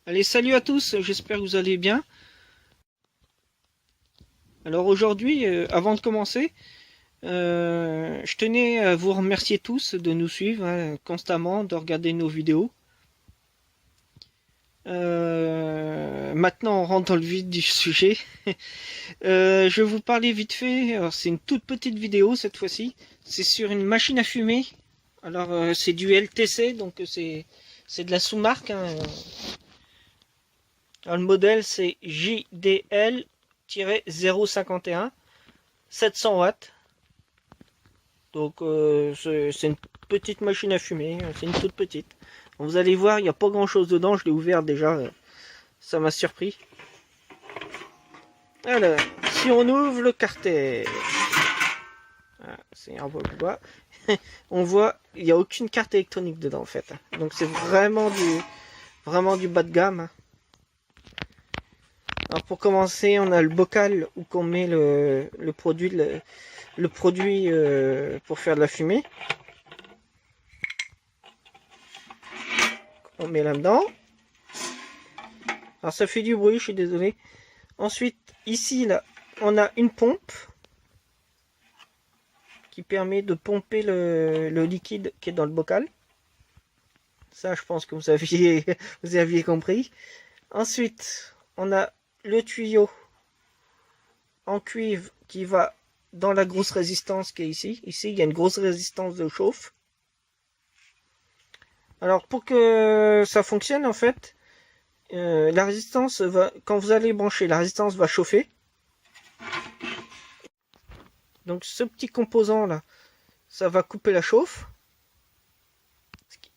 Allez, salut à tous, j'espère que vous allez bien. Alors aujourd'hui, avant de commencer, je tenais à vous remercier tous de nous suivre hein, constamment, de regarder nos vidéos. Maintenant, on rentre dans le vif du sujet. Je vais vous parler vite fait. Alors, c'est une toute petite vidéo cette fois-ci. C'est sur une machine à fumer. Alors, c'est du LTC, donc c'est de la sous-marque. Hein. Alors, le modèle c'est JDL-051, 700 watts. Donc c'est une petite machine à fumer, c'est une toute petite. Vous allez voir, il n'y a pas grand chose dedans, je l'ai ouvert déjà, ça m'a surpris. Alors, si on ouvre le carter, c'est un peu plus bas, on voit, il n'y a aucune carte électronique dedans en fait. Donc c'est vraiment du bas de gamme. Alors pour commencer, on a le bocal où on met le produit, pour faire de la fumée. On met là-dedans. Alors ça fait du bruit, je suis désolé. Ensuite, ici, là, on a une pompe qui permet de pomper le liquide qui est dans le bocal. Ça, je pense que vous aviez compris. Ensuite, on a le tuyau en cuivre qui va dans la grosse résistance qui est ici. Ici, il y a une grosse résistance de chauffe. Alors, pour que ça fonctionne, en fait, la résistance va, quand vous allez brancher, la résistance va chauffer. Donc, ce petit composant là, ça va couper la chauffe.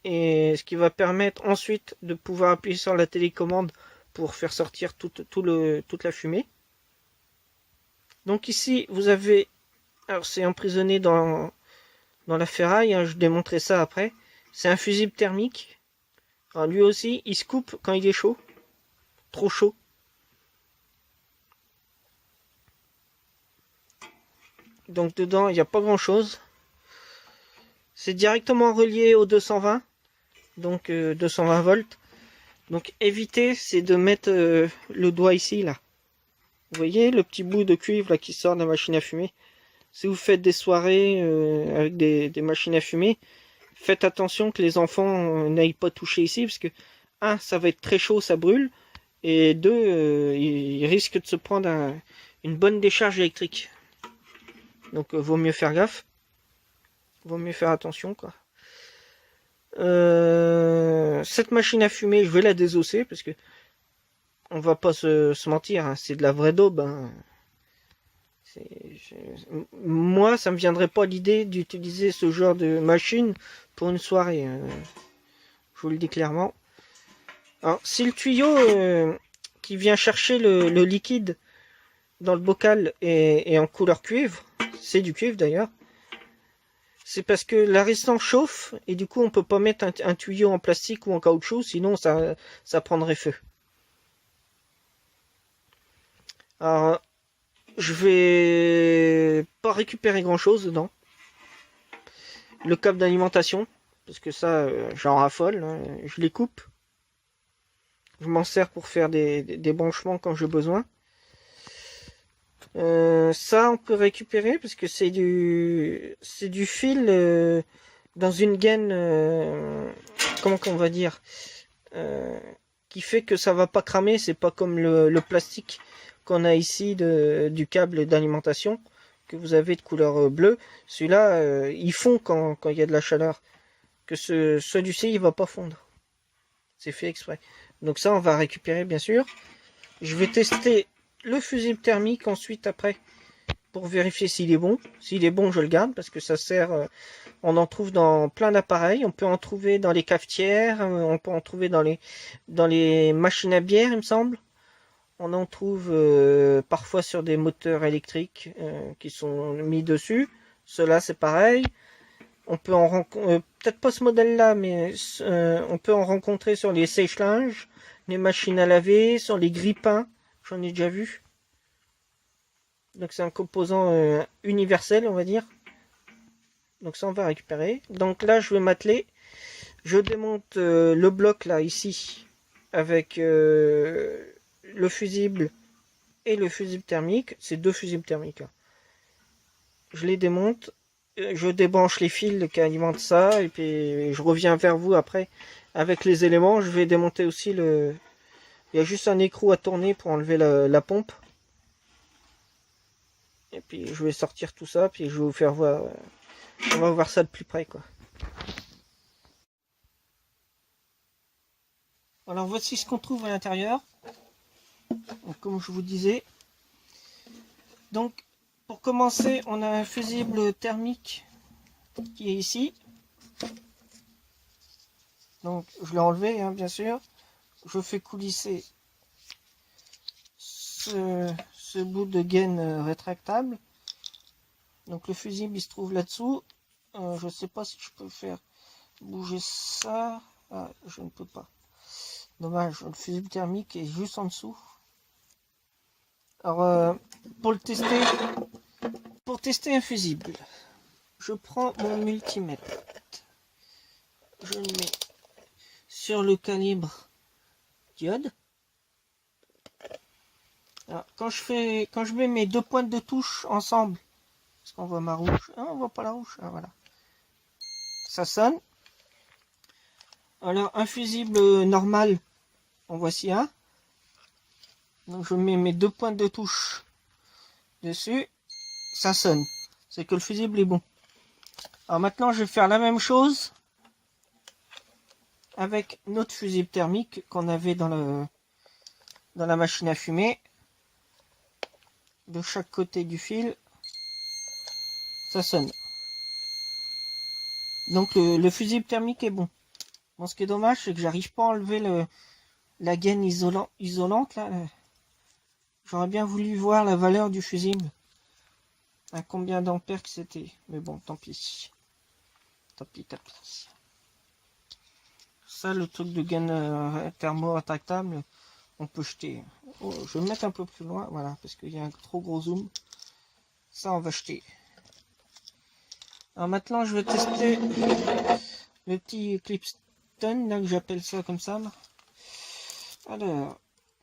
Et ce qui va permettre ensuite de pouvoir appuyer sur la télécommande pour faire sortir toute la fumée. Donc ici, vous avez, alors c'est emprisonné dans la ferraille, hein, je démontrerai ça après. C'est un fusible thermique. Alors lui aussi, il se coupe quand il est chaud, trop chaud. Donc dedans, il n'y a pas grand chose. C'est directement relié au 220, donc 220 volts. Donc évitez, c'est de mettre le doigt ici, là. Vous voyez le petit bout de cuivre là qui sort de la machine à fumer. Si vous faites des soirées avec des machines à fumer, faites attention que les enfants n'aillent pas toucher ici, parce que, un, ça va être très chaud, ça brûle, et deux, ils risquent de se prendre une bonne décharge électrique. Donc vaut mieux faire gaffe. Vaut mieux faire attention, quoi. Cette machine à fumer, je vais la désosser, parce que on va pas se mentir, hein, c'est de la vraie daube. Hein. Moi, ça me viendrait pas l'idée d'utiliser ce genre de machine pour une soirée. Je vous le dis clairement. Alors, si le tuyau qui vient chercher le liquide dans le bocal est en couleur cuivre, c'est du cuivre d'ailleurs, c'est parce que la résistance chauffe et du coup on peut pas mettre un tuyau en plastique ou en caoutchouc, sinon ça prendrait feu. Alors, je vais pas récupérer grand chose dedans. Le câble d'alimentation, parce que ça, j'en raffole, hein, je les coupe. Je m'en sers pour faire des branchements quand j'ai besoin. Ça, on peut récupérer parce que c'est du fil dans une gaine, comment qu'on va dire, qui fait que ça va pas cramer. C'est pas comme le plastique qu'on a ici du câble d'alimentation que vous avez de couleur bleue. Celui-là, il fond quand il y a de la chaleur. Que celui-ci, il va pas fondre. C'est fait exprès. Donc ça, on va récupérer, bien sûr. Je vais tester le fusible thermique ensuite, après, pour vérifier s'il est bon. S'il est bon, je le garde, parce que ça sert... on en trouve dans plein d'appareils. On peut en trouver dans les cafetières. On peut en trouver dans les machines à bière, il me semble. On en trouve parfois sur des moteurs électriques qui sont mis dessus. Cela c'est pareil. On peut en rencontrer, peut-être pas ce modèle-là, mais on peut en rencontrer sur les sèche-linges, les machines à laver, sur les grille-pains. J'en ai déjà vu. Donc c'est un composant universel, on va dire. Donc ça on va récupérer. Donc là je vais m'atteler. Je démonte le bloc là ici avec le fusible et le fusible thermique. C'est 2 fusibles thermiques, hein. Je les démonte, je débranche les fils qui alimentent ça, et puis je reviens vers vous après avec les éléments. Je vais démonter aussi le... Il y a juste un écrou à tourner pour enlever la pompe. Et puis je vais sortir tout ça, puis je vais vous faire voir... On va voir ça de plus près, quoi. Alors voici ce qu'on trouve à l'intérieur. Comme je vous disais. Donc pour commencer, on a un fusible thermique qui est ici. Donc je l'ai enlevé, hein, bien sûr. Je fais coulisser ce bout de gaine rétractable. Donc le fusible il se trouve là-dessous. Je ne sais pas si je peux faire bouger ça. Ah, je ne peux pas. Dommage, le fusible thermique est juste en dessous. Alors pour tester un fusible, je prends mon multimètre. Je le mets sur le calibre diode. Alors, quand je mets mes 2 pointes de touche ensemble, est-ce qu'on voit ma rouge? Ah, on voit pas la rouge. Ah, voilà. Ça sonne. Alors un fusible normal, en voici un. Donc je mets mes 2 pointes de touche dessus. Ça sonne. C'est que le fusible est bon. Alors maintenant je vais faire la même chose avec notre fusible thermique qu'on avait dans la machine à fumer. De chaque côté du fil, ça sonne. Donc le fusible thermique est bon. Bon, ce qui est dommage, c'est que j'arrive pas à enlever la gaine isolante là. J'aurais bien voulu voir la valeur du fusible. À combien d'ampères que c'était. Mais bon, tant pis. Tant pis. Ça, le truc de gaine thermo-rétractable, on peut jeter. Oh, je vais me mettre un peu plus loin, voilà, parce qu'il y a un trop gros zoom. Ça, on va jeter. Alors maintenant, je vais tester le petit clipston, là, que j'appelle ça comme ça. Là. Alors,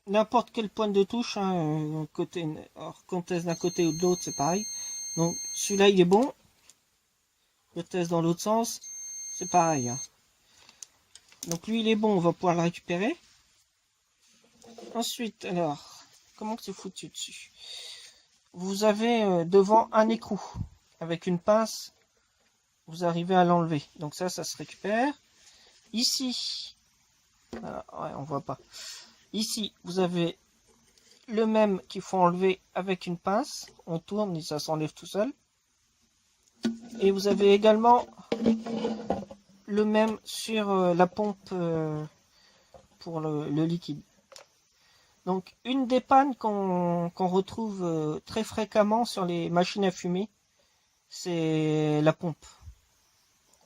n'importe quel point de touche, hein, côté, alors, qu'on teste d'un côté ou de l'autre, c'est pareil. Donc, celui-là, il est bon. Je teste dans l'autre sens, c'est pareil. Hein. Donc, lui, il est bon, on va pouvoir le récupérer. Ensuite, alors, comment c'est foutu dessus? Vous avez devant un écrou avec une pince. Vous arrivez à l'enlever. Donc ça se récupère. Ici, voilà, ouais, on voit pas. Ici, vous avez le même qu'il faut enlever avec une pince. On tourne et ça s'enlève tout seul. Et vous avez également le même sur la pompe pour le liquide. Donc une des pannes qu'on retrouve très fréquemment sur les machines à fumer, c'est la pompe.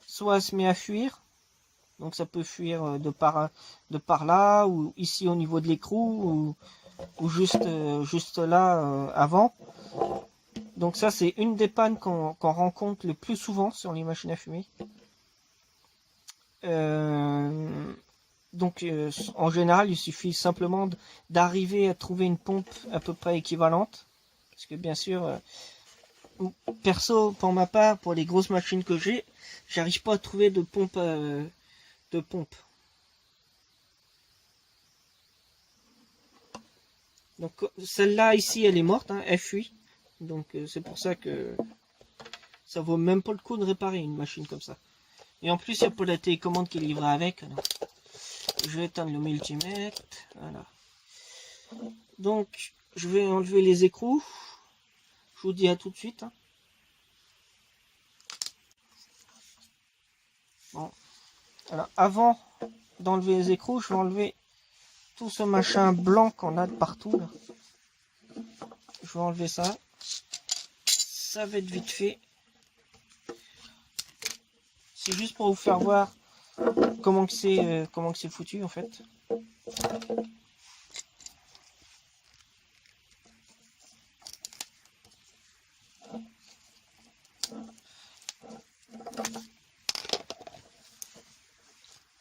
Soit elle se met à fuir, donc ça peut fuir de par là, ou ici au niveau de l'écrou, ou juste là avant. Donc ça c'est une des pannes qu'on rencontre le plus souvent sur les machines à fumer. Donc en général il suffit simplement d'arriver à trouver une pompe à peu près équivalente. Parce que bien sûr, perso pour ma part, pour les grosses machines que j'ai, j'arrive pas à trouver de pompe. Donc celle-là ici elle est morte, hein, elle fuit. Donc c'est pour ça que ça vaut même pas le coup de réparer une machine comme ça. Et en plus il n'y a pas la télécommande qui est livrée avec. Alors. Je vais éteindre le multimètre. Voilà. Donc je vais enlever les écrous. Je vous dis à tout de suite. Hein. Bon. Alors avant d'enlever les écrous, je vais enlever tout ce machin blanc qu'on a de partout là. Je vais enlever ça. Ça va être vite fait. C'est juste pour vous faire voir comment que c'est foutu en fait.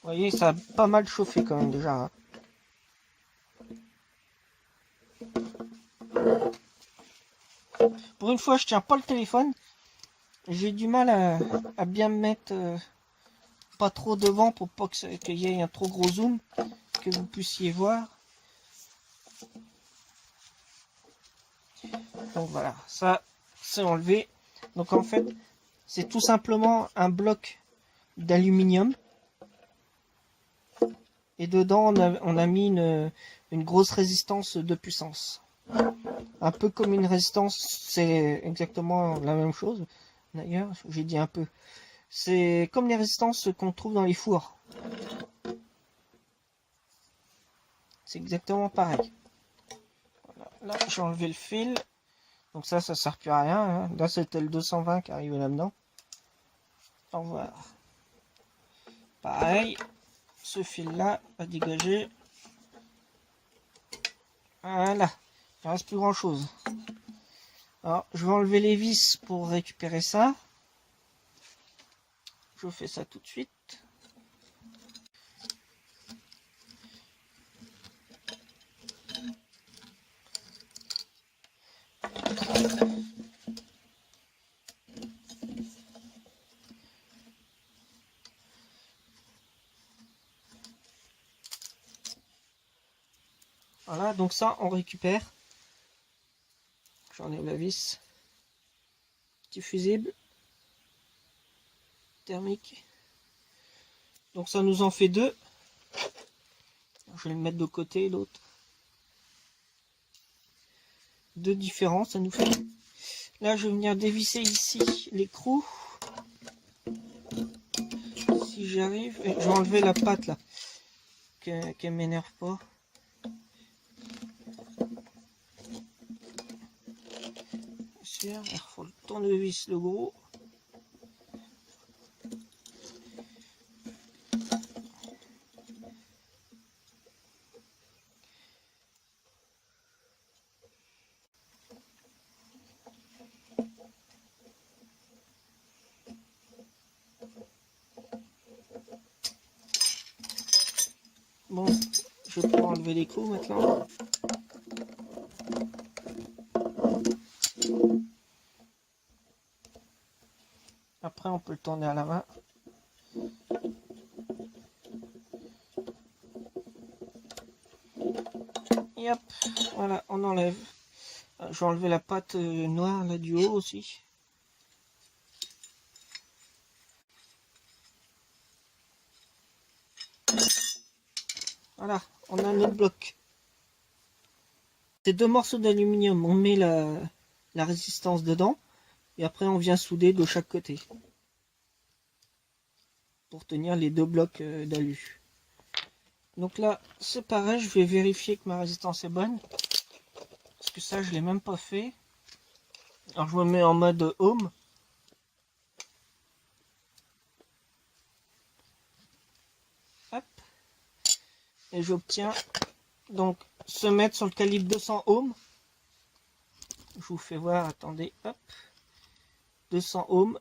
Vous voyez, ça a pas mal chauffé quand même déjà. Hein. Pour une fois, je tiens pas le téléphone. J'ai du mal à bien me mettre pas trop devant pour pas qu'il y ait un trop gros zoom, que vous puissiez voir. Donc voilà, ça c'est enlevé. Donc en fait, c'est tout simplement un bloc d'aluminium. Et dedans, on a mis une grosse résistance de puissance. Un peu comme une résistance, c'est exactement la même chose. D'ailleurs, j'ai dit un peu. C'est comme les résistances qu'on trouve dans les fours. C'est exactement pareil. Voilà. Là, j'ai enlevé le fil. Donc ça sert plus à rien. Hein. Là, c'était le 220 qui arrivait là-dedans. Au revoir. Pareil. Ce fil-là va dégager. Voilà. Il ne reste plus grand-chose. Alors, je vais enlever les vis pour récupérer ça. Je fais ça tout de suite. Voilà, donc ça, on récupère. J'enlève la vis. Petit fusible. Thermique. Donc ça nous en fait deux. Je vais le mettre de côté, l'autre. Deux différents, ça nous fait. Là, je vais venir dévisser ici l'écrou. Si j'arrive, je vais enlever la patte là, qu'elle m'énerve pas. Il faut le tournevis, le gros. Bon, je vais pouvoir enlever l'écrou maintenant. Après, on peut le tourner à la main. Et hop, voilà, on enlève. Je vais enlever la patte noire là du haut aussi. Voilà, on a notre bloc. Ces deux morceaux d'aluminium, on met la résistance dedans. Et après, on vient souder de chaque côté. Pour tenir les deux blocs d'alu. Donc là, c'est pareil, je vais vérifier que ma résistance est bonne. Parce que ça, je ne l'ai même pas fait. Alors, je me mets en mode home. Hop. Et j'obtiens donc ce mètre sur le calibre 200 ohms. Je vous fais voir, attendez, hop. 200 ohms.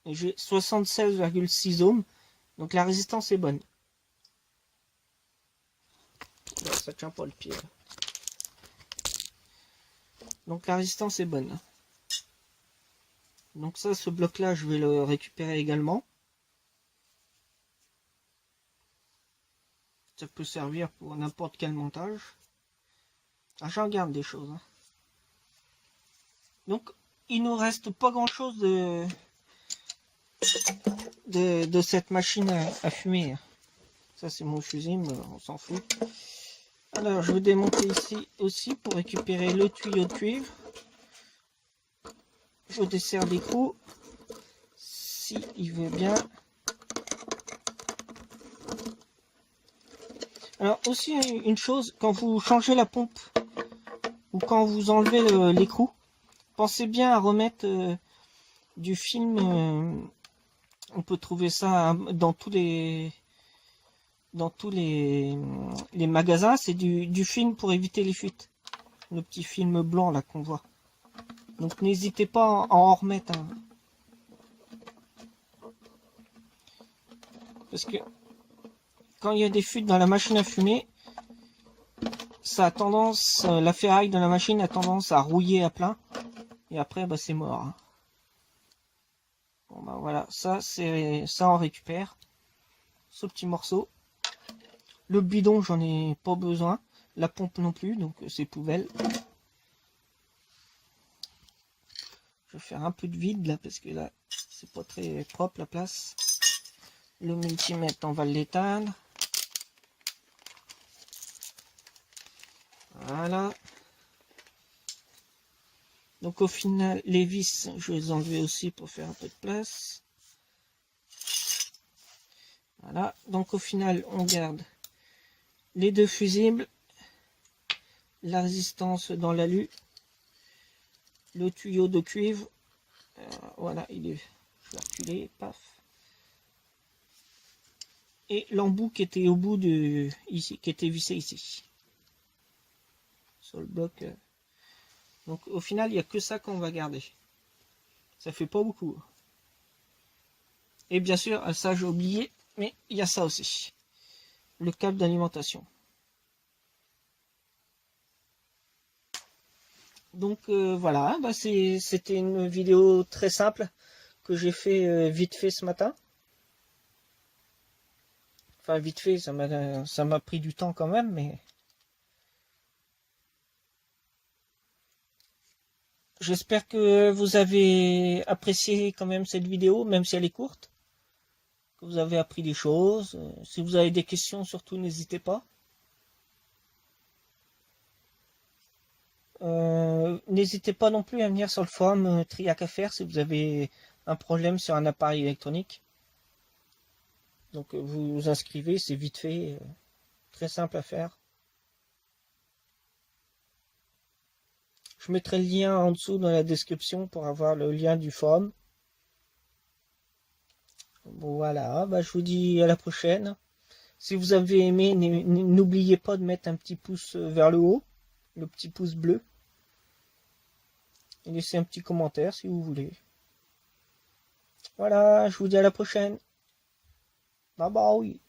Et j'ai 76,6 ohms. Donc la résistance est bonne. Là, ça tient pas le pied. Là. Donc la résistance est bonne. Donc ça, ce bloc-là, je vais le récupérer également. Ça peut servir pour n'importe quel montage. Ah, j'en garde des choses. Hein. Donc, il nous reste pas grand-chose de cette machine à fumer. Ça, c'est mon fusible, on s'en fout. Alors, je vais démonter ici aussi pour récupérer le tuyau de cuivre. Je desserre l'écrou, si il veut bien. Alors, aussi, une chose, quand vous changez la pompe, ou quand vous enlevez l'écrou, pensez bien à remettre du film. On peut trouver ça dans tous les magasins. C'est du film pour éviter les fuites. Le petit film blanc là qu'on voit. Donc n'hésitez pas à en remettre. Hein. Parce que quand il y a des fuites dans la machine à fumer, ça a tendance, la ferraille de la machine a tendance à rouiller à plein. Et après, bah, c'est mort. Hein. Bon, bah voilà, ça, on récupère. Ce petit morceau. Le bidon, j'en ai pas besoin. La pompe non plus, donc c'est poubelle. Je vais faire un peu de vide là, parce que là, c'est pas très propre la place. Le multimètre, on va l'éteindre. Voilà. Donc au final, les vis, je vais les enlever aussi pour faire un peu de place. Voilà. Donc au final, on garde les deux fusibles, la résistance dans l'alu, le tuyau de cuivre. Voilà, il est reculé, paf. Et l'embout qui était au bout de ici, qui était vissé ici. Sur le bloc. Donc au final, il n'y a que ça qu'on va garder. Ça fait pas beaucoup. Et bien sûr, ça j'ai oublié, mais il y a ça aussi. Le câble d'alimentation. Donc voilà, bah c'était une vidéo très simple que j'ai fait vite fait ce matin. Enfin vite fait, ça m'a pris du temps quand même, mais j'espère que vous avez apprécié quand même cette vidéo, même si elle est courte. Que vous avez appris des choses. Si vous avez des questions, surtout n'hésitez pas. N'hésitez pas non plus à venir sur le forum Triac à faire si vous avez un problème sur un appareil électronique. Donc vous vous inscrivez, c'est vite fait, très simple à faire. Je mettrai le lien en dessous dans la description pour avoir le lien du forum. Bon, voilà, bah, je vous dis à la prochaine. Si vous avez aimé, n'oubliez pas de mettre un petit pouce vers le haut, le petit pouce bleu. Et laissez un petit commentaire si vous voulez. Voilà, je vous dis à la prochaine. Bye bye.